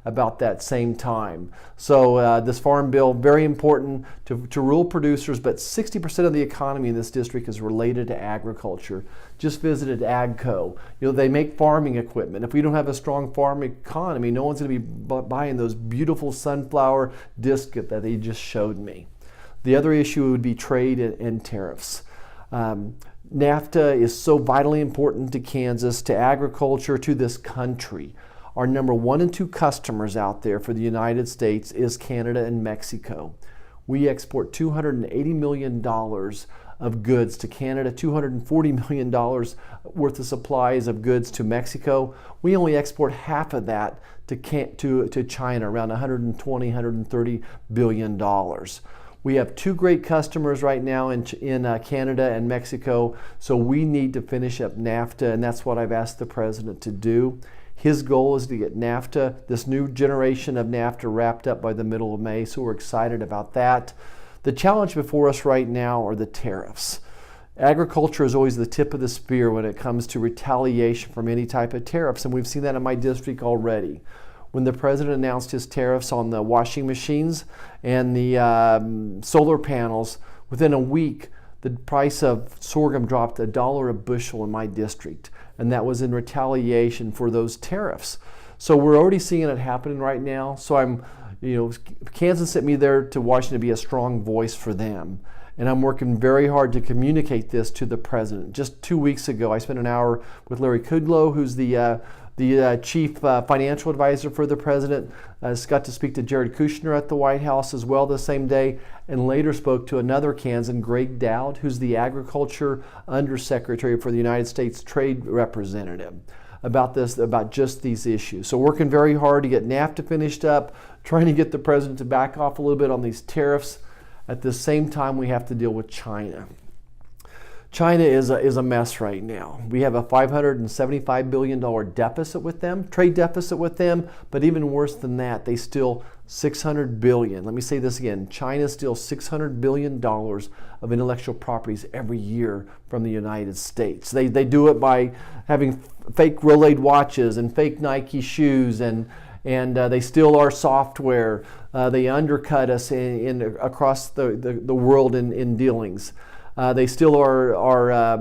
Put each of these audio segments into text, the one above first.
about that same time. So this farm bill, very important to rural producers, but 60% of the economy in this district is related to agriculture. Just visited AGCO. They make farming equipment. If we don't have a strong farm economy, no one's going to be buying those beautiful sunflower discs that they just showed me. The other issue would be trade and tariffs. NAFTA is so vitally important to Kansas, to agriculture, to this country. Our number 1 and 2 customers out there for the United States is Canada and Mexico. We export $280 million of goods to Canada, $240 million worth of supplies of goods to Mexico. We only export half of that to China, around $120, $130 billion. We have 2 great customers right now in Canada and Mexico, so we need to finish up NAFTA, and that's what I've asked the President to do. His goal is to get NAFTA, this new generation of NAFTA, wrapped up by the middle of May, so we're excited about that. The challenge before us right now are the tariffs. Agriculture is always the tip of the spear when it comes to retaliation from any type of tariffs, and we've seen that in my district already. When the President announced his tariffs on the washing machines and the solar panels, within a week, the price of sorghum dropped $1 a bushel in my district, and that was in retaliation for those tariffs. So we're already seeing it happening right now. So Kansas sent me there to Washington to be a strong voice for them. And I'm working very hard to communicate this to the President. Just 2 weeks ago, I spent an hour with Larry Kudlow, who's the chief financial advisor for the President. Got to speak to Jared Kushner at the White House as well the same day, and later spoke to another Kansan, Greg Dowd, who's the Agriculture Undersecretary for the United States Trade Representative, about just these issues. So working very hard to get NAFTA finished up, trying to get the President to back off a little bit on these tariffs. At the same time, we have to deal with China. China is a mess right now. We have a $575 billion deficit with them, trade deficit with them, but even worse than that, they steal $600 billion. Let me say this again. China steals $600 billion of intellectual properties every year from the United States. They do it by having fake Rolex watches and fake Nike shoes, and they steal our software. They undercut us across the world in dealings. They steal our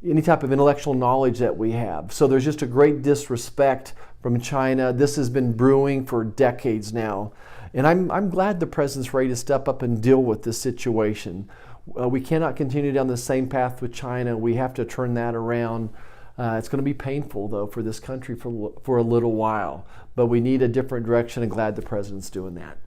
any type of intellectual knowledge that we have. So there's just a great disrespect from China. This has been brewing for decades now. And I'm glad the President's ready to step up and deal with this situation. We cannot continue down the same path with China. We have to turn that around. It's going to be painful, though, for this country for a little while. But we need a different direction, and glad the President's doing that.